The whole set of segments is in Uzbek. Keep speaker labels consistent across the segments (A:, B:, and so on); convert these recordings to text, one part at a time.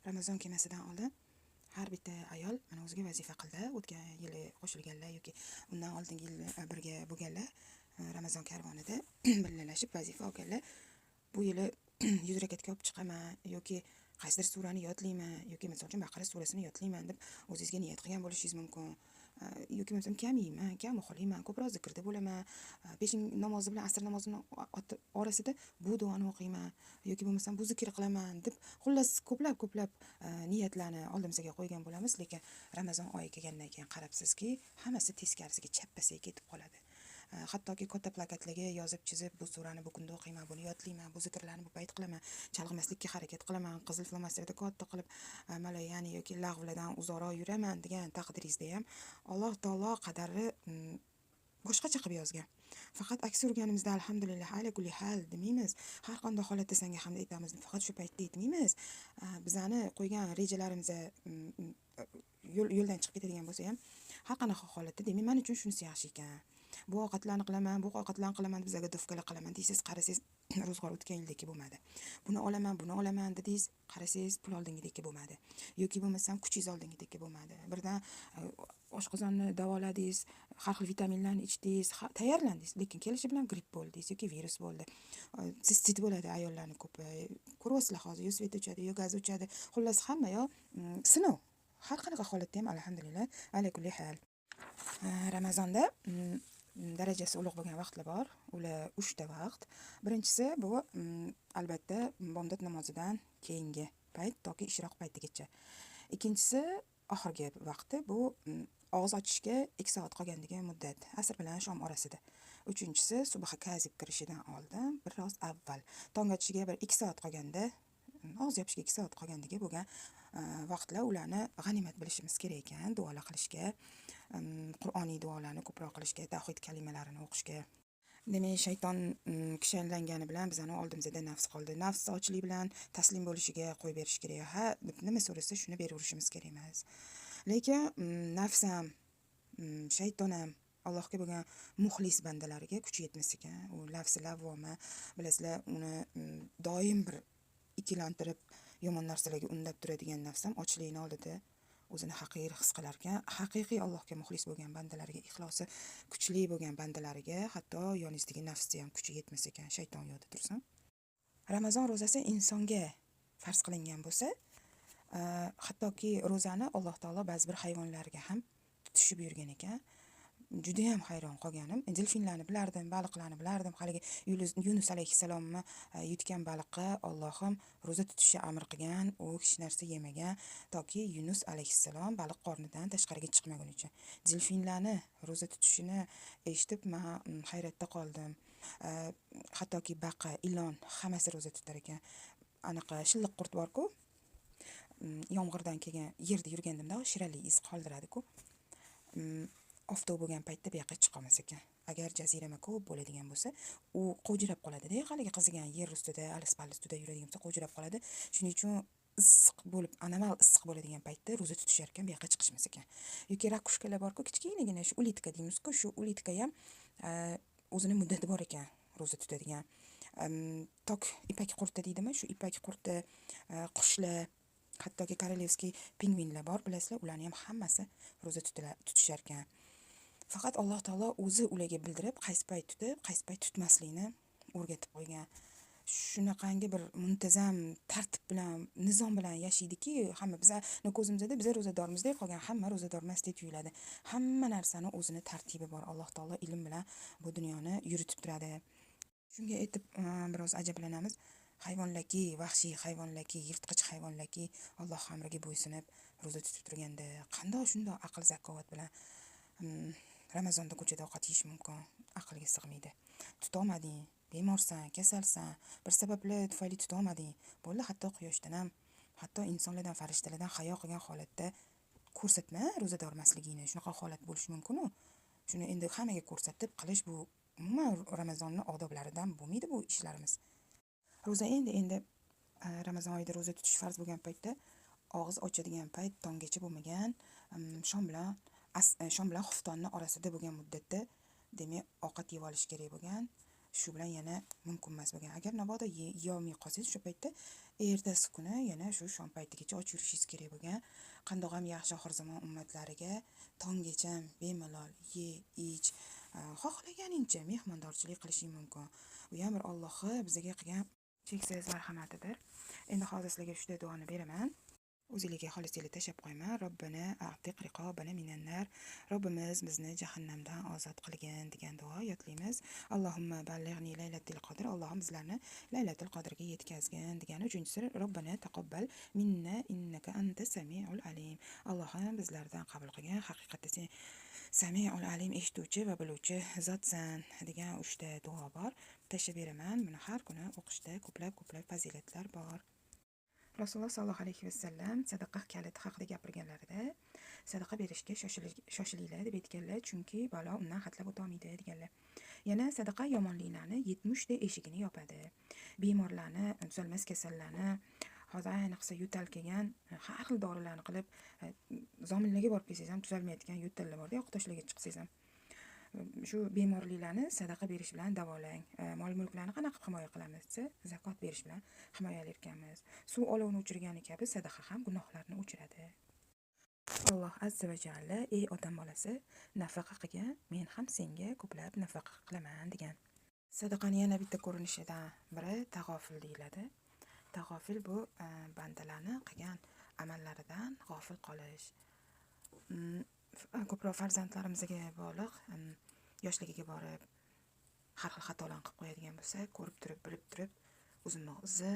A: Ramazon kelmasidan oldin har bitta ayol mana o'ziga vazifa qildi. O'tgan yili qo'shilganlar yoki undan oldingi yil birga bo'lganlar Ramazon karvonida birgalashib vazifa olganlar. Bu yili 100 rakatga olib chiqaman yoki qaysidir surani yodlayman yoki misol uchun Baqara surasini yodlayman deb o'zingizga niyat qilgan bo'lishingiz mumkin. Yoki masalan kam yeyman, kam uxlayman, ko'proq zikrda bo'laman. Peshin namozi bilan asr namozini orasida bu duoni o'qiyman yoki bo'lmasam bu zikr qilaman deb xullas ko'plab niyatlarni oldimizga qo'ygan bo'lamiz, lekin Ramazon oyi kelgandan keyin qarabsizki, hammasi teskarisiga chappasiga ketib qoladi. Hattoki katta plakatlarga yozib chizib bu surani bu kunda o'qiyman, buni yodlayman, bu zikrlarni bu payt qilaman, chalg'imaslikka harakat qilaman, qizil flomasterda katta qilib malayani yoki lag'vlardan uzoqroq yuraman degan taqdiringizda ham Alloh taolo qadari boshqacha qilib yozgan. Faqat aks urganimizda alhamdulillah ala kulli hal demaymiz. Har qanday holatda senga hamd aytamiz. Faqat shu paytda aytmaymiz. Bizani qo'ygan rejalarimiz yo'ldan chiqib ketadigan bo'lsa ham har qanaqa holatda demak men uchun shunisi yaxshi ekan. Bu ovqatlarni qilaman, bu ovqatlarni qilaman deb bizga dufkalar qilaman deysiz, qarasangiz ro'zg'or o'tgan yildagi bo'lmadi. Buni olaman, buni olaman dedingiz, qarasangiz pul oldingidagi bo'lmadi. Yoki bo'lmasam kuchingiz oldingidagi bo'lmadi. Birdan oshqozonni davoladingiz, har xil vitaminlarni ichdingiz, tayyorlandingiz, lekin kelishi bilan gripp bo'ldingiz yoki virus bo'ldi. Sistit bo'ladi ayollarning ko'pi. Ko'ryapsizlar hozir, yo svet o'chadi, yo gaz o'chadi. Xullas hamma yo sinov. Har qanaqa holatda ham alhamdulillah ala kulli hal. Ramazonda darajasi ulug' bo'lgan vaqtlar bor. Ular 3 ta vaqt. Birinchisi bu albatta bomdod namozidan keyingi payt toki ishroq paytigacha. Ikkinchisi oxirgi vaqti bu og'iz ochishga 2 soat qolgandagi muddat, asr bilan shom orasida. Uchinchisi subha kazib kirishidan oldin biroz avval, tong otishiga bir 2 soat qolganda, og'iz yopishga 2 soat qolgandagi bo'lgan vaqtlar, ularni g'animat bilishimiz kerak ekan, duolar qilishga, Qur'oniy duolarni ko'proq qilishga, tavhid kalimalarini o'qishga. Demak, shayton kishanlangani bilan bizani oldimizda nafs qoldi. Nafs ochlik bilan taslim bo'lishiga qo'y berish kerak. Ha, nima so'rasa shuni beraverishimiz kerak emas. Lekin nafs ham, shayton ham Allohga bo'lgan muxlis bandalariga kuchi yetmas ekan. U lafzi lavvoma, bilasizlar, uni doim bir ikkilantirib yomon narsalarga undab turadigan nafs ham ochlikni oldida o'zini haqir his qilar ekan. Haqiqiy Allohga muxlis bo'lgan bandalariga, ixlosi kuchli bo'lgan bandalariga hatto yoningizdagi nafsga ham kuchi yetmas ekan, shayton yo'lida tursin. Ramazon ro'zasi insonga farz qilingan bo'lsa, hattoki ro'zani Alloh taolo ba'zi bir hayvonlarga ham tutishib yurgan ekan. Juda ham hayron qolganim. Delfinlarni bilardim, baliqlarni bilardim. Haligi Yunus alayhissalomni yutgan baliqqa Allohim ro'za tutishni amr qilgan, u hech narsa yemagan toki Yunus alayhissalom baliq qornidan tashqariga chiqmagunicha. Delfinlarni ro'za tutishini eshitib men hayratda qoldim. Hattoki baqa, ilon hammasi ro'za tutar ekan. Anaqa shilliq qurt bor-ku, yomg'irdan kelgan yerda yurgandimda shirali iz qoldiradi-ku. Oftob bo'lgan paytda bu yoqqa chiqa olmas ekan. Agar jazirama ko'p bo'ladigan bo'lsa, u qo'jirab qoladi-da, haligi qizigan yer ustida, alis-palis ustida yuradigan bo'lsa qo'jirab qoladi. Shuning uchun issiq bo'lib, anomal issiq bo'ladigan paytda ro'za tutishar ekan, bu yoqqa chiqishmas ekan. Yoki rakushkalar bor-ku, kichkinagina shu ulitka deymiz-ku, shu ulitka ham o'zini muddati bor ekan ro'za tutadigan. Tok ipak qurti deydimi? Shu ipak qurti, qushlar, hattoki korolevskiy pingvinlar bor, bilasizlar, ularning ham hammasi ro'za tutishar ekan. Faqat Alloh taolo o'zi ularga bildirib, qaysi payt tutib, qaysi payt tutmaslikni o'rgatib qo'ygan. Shunaqangi bir muntazam tartib bilan, nizom bilan yashaydiki, hamma bizning ko'zimizda biz ro'zadormizdek qolgan, hamma ro'zador emasdek tuyuladi. Hamma narsani o'zini tartibi bor. Alloh taolo ilm bilan bu dunyoni yuritib turadi. Shunga aytib biroz ajablanamiz. Hayvonlarki, vahshiy hayvonlarki, yirtqich hayvonlarki Alloh amriga bo'ysunib ro'za tutib turganda, qanday shunday aql zakovat bilan Ramazonda ko'chada ovqat yeyish mumkin? Aqlga sig'maydi. Tutolmading, bemorsan, kasalsan, bir sabablar tufayli tutolmading. Bo'ldi, hatto quyoshdan ham, hatto insonlardan, farishtalardan hayo qilgan holatda ko'rsatma ro'zador emasligingni. Shunaqa holat bo'lishi mumkin-ku. Shuni endi hammaga ko'rsatib qilish bu umuman Ramazonning odoblaridan bo'lmaydi bu ishlarimiz. Ro'za endi Ramazon oyida ro'za tutish farz bo'lgan paytda og'iz ochadigan payt tonggacha bo'lmagan, shom bilan xuftonni orasida bo'lgan muddatda demak ovqat yeb olish kerak bo'lgan. Shu bilan yana mumkin emas bo'lgan. Agar nabodo yeyolmay qolsangiz, shu paytda ertasi kuni yana shu shom paytigacha och yurishingiz kerak bo'lgan. Qandoq ham yaxshi oxir zamon ummatlariga tonggacha bemalol ye, ich, xohlaganingcha mehmondorchilik qilishing mumkin. Bu ham bir Allohga bizga qilgan cheksiz marhamatidir. Endi hozir sizlarga shunday duoni beraman. O'zingizga xolislikni tashlab qo'yman. Robbana a'tiq riqobana minan nar. Robbimiz bizni jahannamdan ozod qilgin degan duo yodlaymiz. Allohumma ballighni laylatil qadr. Allohim bizlarni laylatil qadrga yetkazgin degan. Uchinchisi Robbana taqabbal minna innaka antas samiul alim. Allohim bizlardan qabul qilgin. Haqiqatda sen Samiul alim, eshituvchi va biluvchi zotsan degan 3 ta duo bor. Tashlab beraman. Buni har kuni o'qishda ko'plab fazilatlar bor. Rasululloh sollallohu alayhi vasallam sadaqa kaliti haqida gapirganlarida sadaqa berishga shoshilinglar deb aytganlar, chunki balo undan hatlab o'tolmaydi deganlar. Yana sadaqa yomonliklarni 70 ta eshigini yopadi. Bemorlarni, tuzalmas kasallarni, hozir ayniqsa yo'tal kelgan har xil dorilarni qilib zominlarga borib kelsangiz ham tuzalmayotgan yo'tallar borda, yo'q toshlarga chiqsangiz ham shu bemorliklarni sadaqa berish bilan davolang. Mol-mulklarni qanaqa himoya qilamiz desa, zakot berish bilan himoyalar ekanmiz. Suv olovni o'chirgani kabi sadaqa ham gunohlarni o'chiradi. Alloh azza va jalla, ey odam bolasi, nafaqa qilgan, men ham senga ko'plab nafaqa qilaman degan. Sadaqani yana bitta ko'rinishidan biri tag'ofil deyiladi. Tag'ofil bu bandalarni qilgan amallaridan g'ofil qolish. Ko'proq farzandlarimizga bog'liq yoshligiga borib har xil xatolarni qilib qo'yadigan bo'lsa, ko'rib turib, bilib turib o'zimizni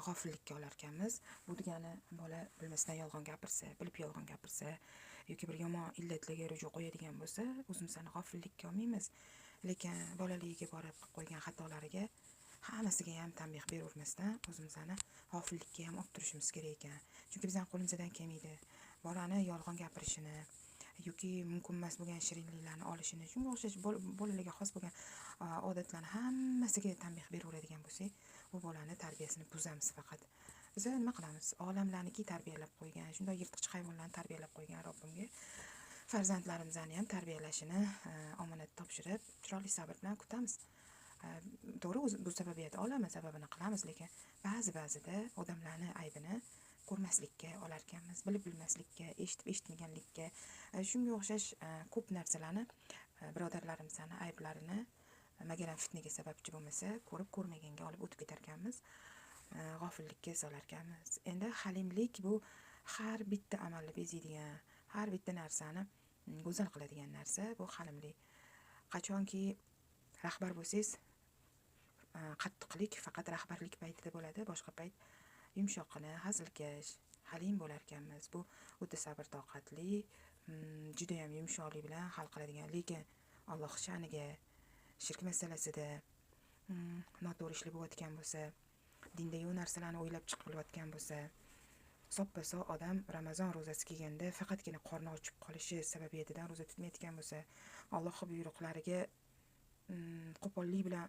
A: g'ofillikka olar ekanmiz. Bu degani bola bilmasdan yolg'on gapirsa, bilib yolg'on gapirsa yoki bir yomon illatlarga ruju qo'yadigan bo'lsa, o'zimizni g'ofillikka olmaymiz. Lekin bolaligiga borib qilib qo'ygan xatolariga hammasiga ham tanbeh beravermasdan o'zimizni g'ofillikka ham olib turishimiz kerak ekan. Chunki bizning qo'limizdan kelmaydi. Bolani yolg'on gapirishini yoki mumkin emas bo'lgan shirinliklarni olishini, shunga o'xshash bolalarga xos bo'lgan odatlarni hammasiga tanbeh beraveradigan bo'lsak, bu bolani tarbiyasini buzamiz faqat. Biz nima qilamiz? Olamlarniki tarbiyalab qo'ygan, shunday yirtqich hayvonlarni tarbiyalab qo'ygan Robbimga farzandlarimizni ham tarbiyalashini omonat topshirib, chiroyli sabr bilan kutamiz. To'g'ri, bu sababiyat olamiz, sababini qilamiz, lekin ba'zida odamlarni aybini ko'rmaslikka olar ekanmiz, bilib bilmaslikka, eshitib eshitmaganlikka, shunga o'xshash ko'p narsalarni birodarlarimizning ayblarini magaran fitnaga sababchi bo'lmasa, ko'rib ko'rmaganga olib o'tib ketar ekanmiz, g'ofillikka solar ekanmiz. Endi halimlik bu har bitta amalni bezaydigan, har bitta narsani go'zal qiladigan narsa, bu halimlik. Qachonki rahbar bo'lsangiz, qattiqlik faqat rahbarlik paytida bo'ladi, boshqa payt yumshoqqina, hazilkash, halim bo'lar ekanmiz. Bu o'ta sabr toqatli, juda ham yumshoqlik bilan hal qiladigan, lekin Alloh sha'niga shirk masalasida noto'g'ri ishlar bo'layotgan bo'lsa, dinda yo'q narsalarni o'ylab chiqib qilayotgan bo'lsa, soppaso odam Ramazon ro'zasi kelganda faqatgina qorni ochib qolishi sababiyatidan ro'za tutmayotgan bo'lsa, Alloh buyruqlariga qo'pollik bilan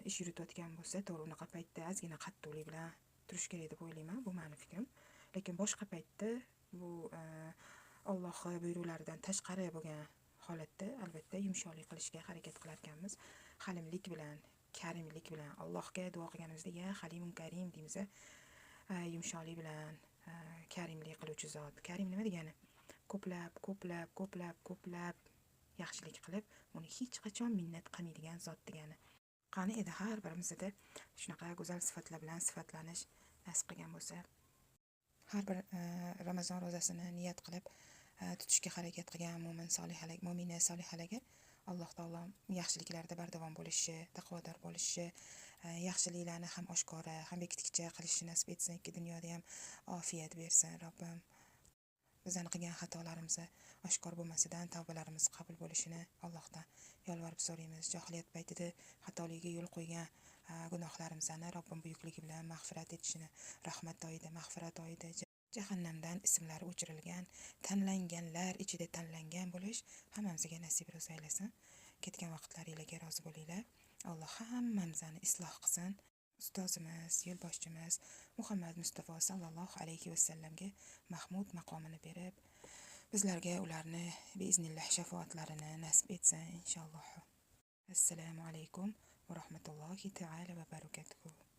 A: ish yuritayotgan bo'lsa, to'g'ri unaqa paytda ozgina qattiqlik bilan turish kerak deb o'ylayman, bu meni fikrim. Lekin boshqa paytda bu Alloh buyruqlaridan tashqari bo'lgan holatda albatta yumshoqlik qilishga harakat qilar ekanmiz. Halimlik bilan, karimlik bilan Allohga duo qilganimizda ya Halimun Karim deymiz. Yumshoqlik bilan karimlik qiluvchi zot. Karim nima degani? Ko'plab yaxshilik qilib, uni hech qachon minnat qilmaydigan zot degani. Qani edi har birimizda shunaqa go'zal sifatlar bilan sifatlanish nasib qilgan bo'lsa, har bir Ramazon ro'zasini niyat qilib tutishga harakat qilgan mo'mina solihalarga Alloh taolo yaxshiliklarda bardavom bo'lishi, taqvodor bo'lishi, yaxshiliklarni ham oshkora, ham bekitkicha qilishni nasib etsin, dunyoda ham ofiyat bersin Robbim. Bizning qilgan xatolarimizni oshkor bo'lmasidan tavbalarimiz qabul bo'lishini Allohdan yolvorib so'raymiz. Jahiliyat paytida xatoligiga yo'l qo'ygan gunohlarimizni Robbim buyukligi bilan mag'firat etishini, rahmat oyida, mag'firat oyida jahannamdan ismlari o'chirilgan, tanlanganlar ichida tanlangan bo'lish hammamizga nasib aylasin. Ketgan vaqtlaringizga rozi bo'linglar. Alloh hammamizni isloh qilsin. Ustozimiz, yo'lboshchimiz Muhammad Mustafa sallallohu alayhi vasallamga Mahmud maqomini berib, bizlarga ularni biiznillah shafoatlarini nasib etsin inshaalloh. Assalomu alaykum va rahmatullohi ta'ala va barakatuh.